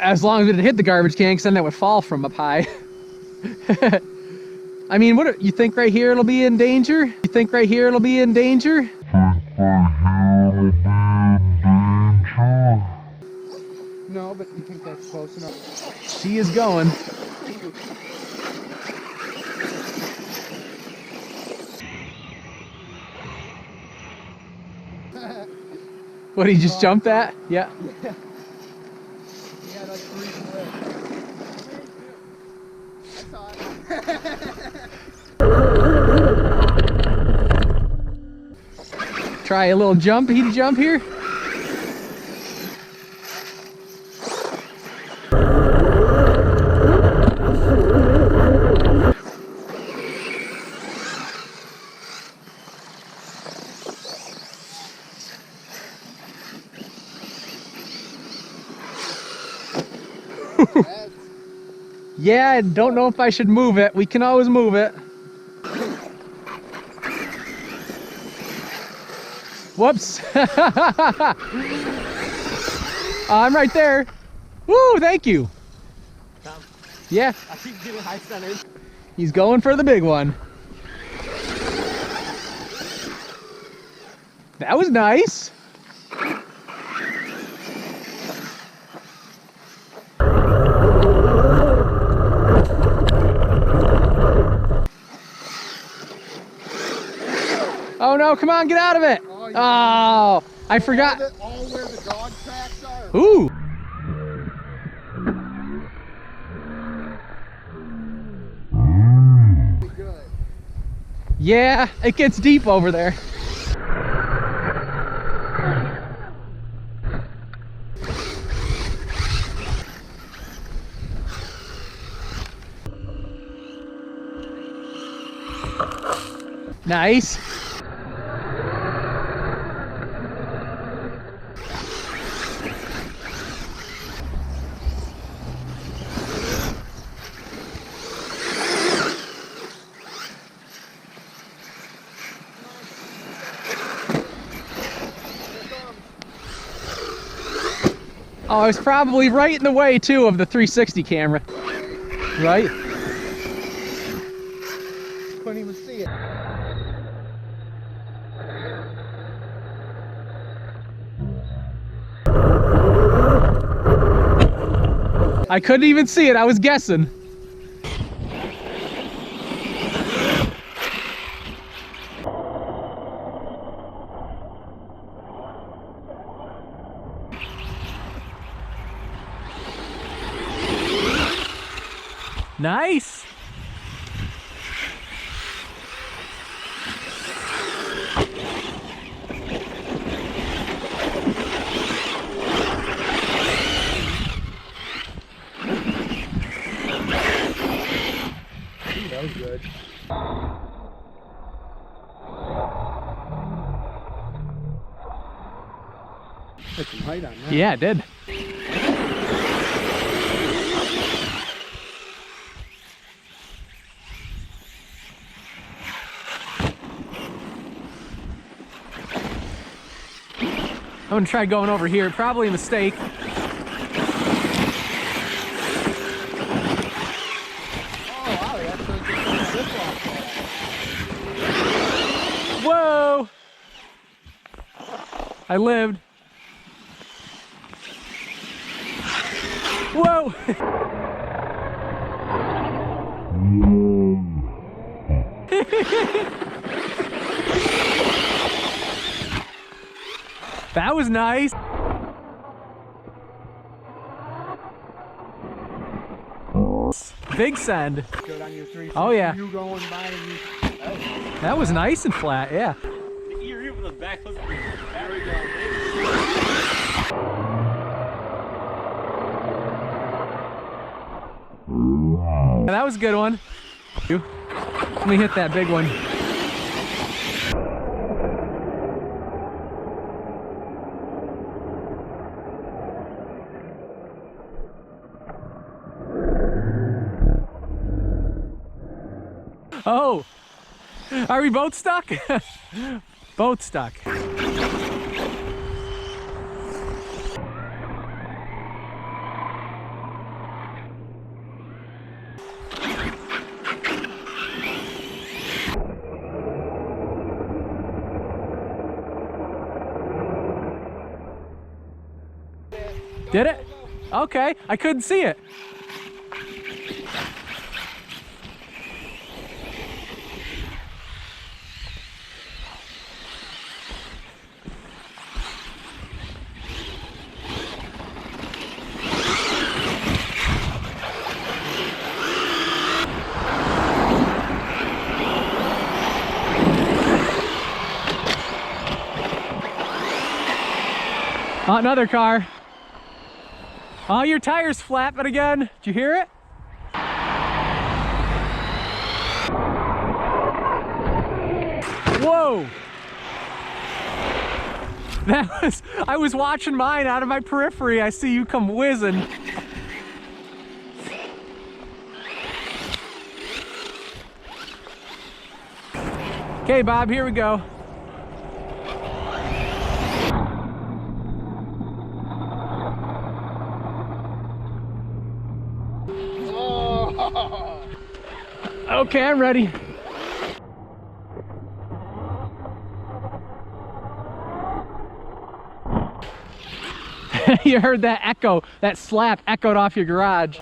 As long as it hit the garbage can, because then that would fall from up high. I mean, what you think right here it'll be in danger? You think right here it'll be in danger? No, but you think that's close enough? She is going. What, he just jumped that? Yeah. Yeah. He had like 3 flips. I saw it. Try a little jumpy jump here. Yeah, I don't know if I should move it. We can always move it. Whoops. I'm right there. Woo, thank you. Yeah. I keep getting high centered. He's going for the big one. That was nice. Oh no, come on, get out of it. Oh, I forgot. All where the dog tracks are. Ooh. Good. Yeah, it gets deep over there. Nice. Oh, it's probably right in the way too of the 360 camera. Right? Couldn't even see it. I couldn't even see it, I was guessing. Nice. That was good. Put some height on that. Yeah, it did. I'm gonna try going over here. Probably a mistake. Oh, wow, that's so good. Whoa! I lived. Whoa! That was nice. Big send. Good on your 360. Oh yeah. You going by and you... That was nice and flat, yeah. The E-Revo, the back was very good. That was a good one. Let me hit that big one. Oh, are we both stuck? Both stuck. Did it? Okay, I couldn't see it. Oh, another car. Oh, your tire's flapping again. Did you hear it? Whoa. I was watching mine out of my periphery. I see you come whizzing. Okay, Bob, here we go. Okay, I'm ready. You heard that echo, that slap echoed off your garage.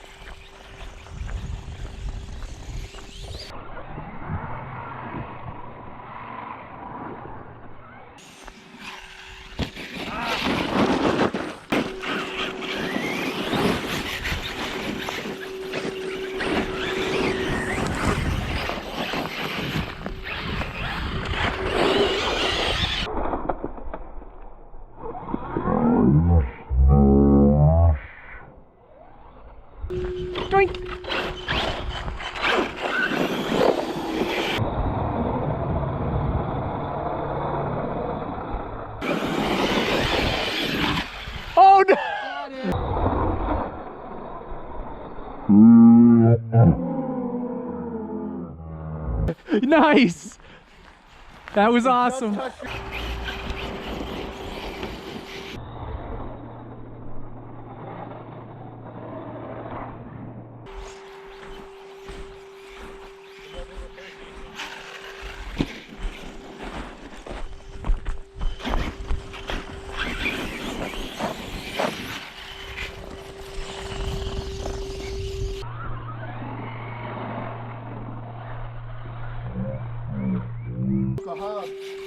Doink. Oh no! Nice! That was awesome.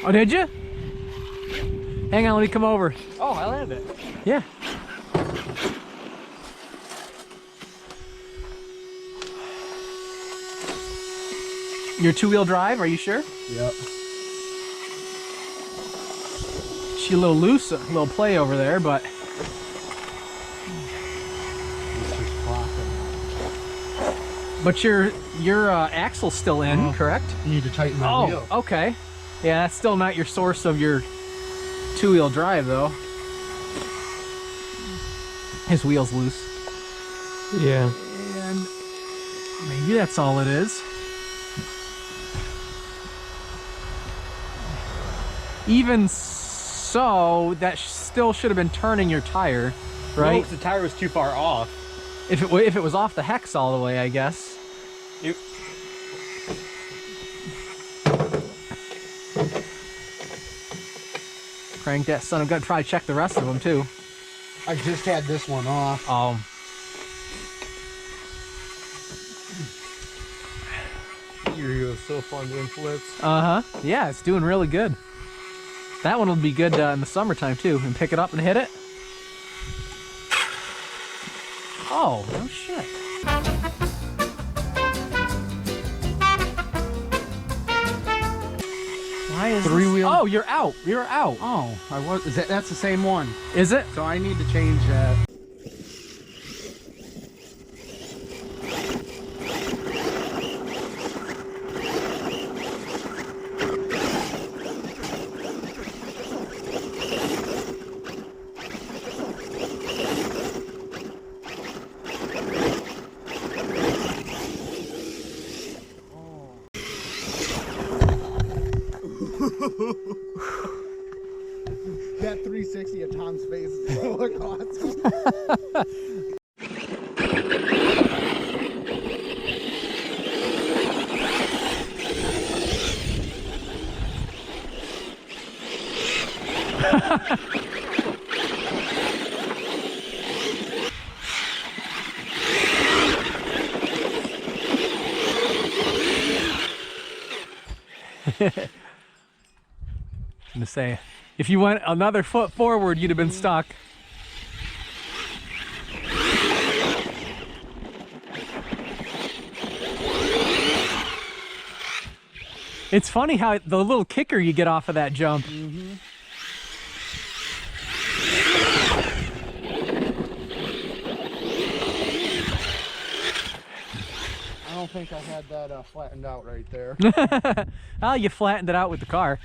Oh, did you? Hang on, let me come over. Oh, I landed it. Yeah. Your two-wheel drive, are you sure? Yep. She a little loose, a little play over there, but... But your axle's still in, correct? You need to tighten that wheel. Oh, okay. Yeah, that's still not your source of your two-wheel drive, though. His wheel's loose. Yeah. And maybe that's all it is. Even so, that still should have been turning your tire, right? No, the tire was too far off. If it was off the hex all the way, I guess. It, Crank that son of a gun. Probably check the rest of them too. I just had this one off. E-Revo is so fun doing flips. Yeah, it's doing really good. That one will be good in the summertime too. And pick it up and hit it. Oh, no shit. Why is Three-wheel? Oh, you're out. You're out. Oh, that's the same one. Is it? So I need to change that. That 360 at Tom's face is gonna look awesome. gonna say, if you went another foot forward, you'd have been stuck. It's funny how the little kicker you get off of that jump. Mm-hmm. I don't think I had that flattened out right there. Oh, you flattened it out with the car.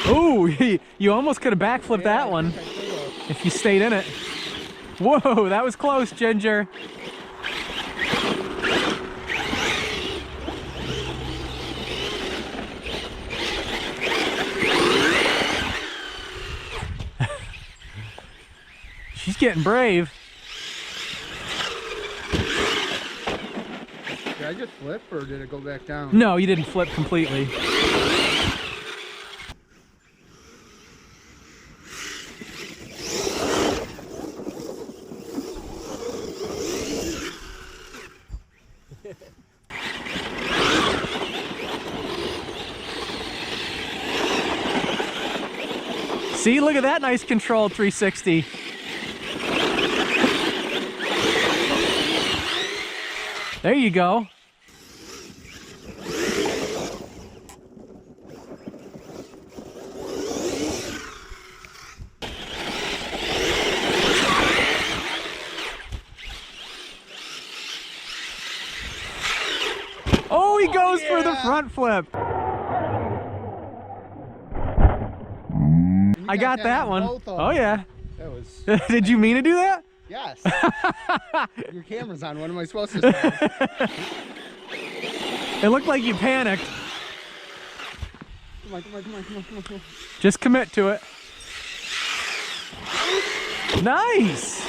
Ooh, you almost could have backflipped that one if you stayed in it. Whoa, that was close, Ginger. She's getting brave. Did I just flip or did it go back down? No, you didn't flip completely. See, look at that nice controlled 360. There you go. Oh, he goes for the front flip. I got that one. Oh yeah. That was. Did you mean to do that? Yes. Your camera's on. What am I supposed to say? It looked like you panicked. Come on, come on, come on, come on, come on, come on. Just commit to it. Nice.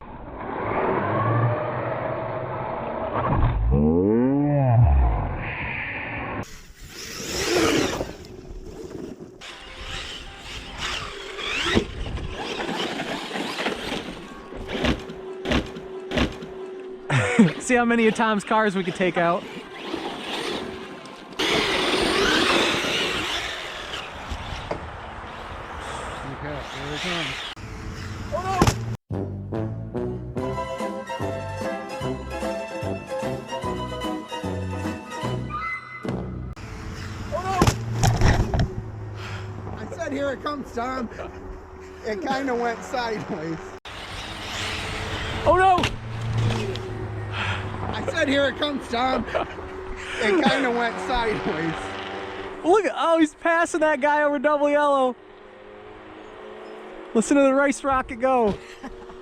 See how many of Tom's cars we could take out. Okay, here it comes. I said, here it comes, Tom. It kind of went sideways. Oh no! I said, here it comes, Tom. It kind of went sideways. Look at, oh, he's passing that guy over double yellow. Listen to the race rocket go.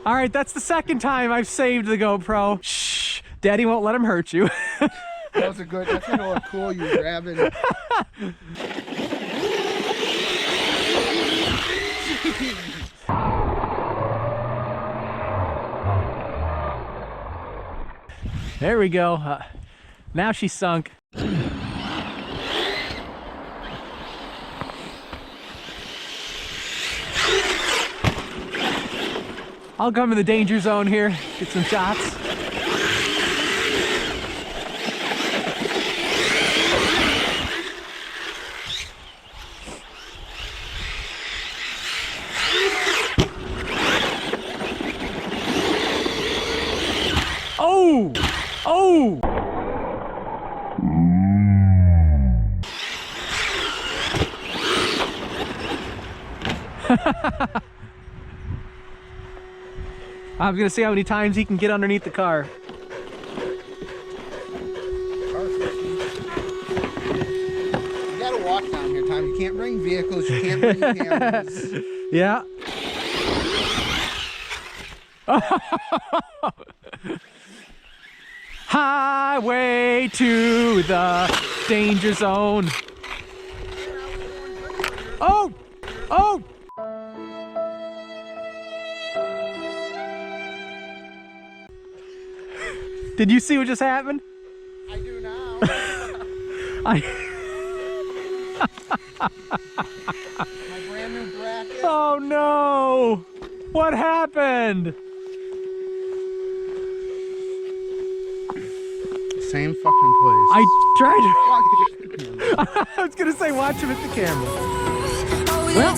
All right, that's the second time I've saved the GoPro. Shh, Daddy won't let him hurt you. That was a good, that's gonna look cool, you grabbing. There we go. Now she's sunk. I'll come to the danger zone here, get some shots. Oh! Oh! I'm gonna see how many times he can get underneath the car. You gotta walk down here, Tom. You can't bring vehicles, you can't bring cameras. Yeah. Highway to the danger zone. Oh! Oh! Did you see what just happened? I do now. I... My brand new bracket. Oh no! What happened? Same fucking place. I tried to... Watch it. I was gonna say watch him at the camera. Well,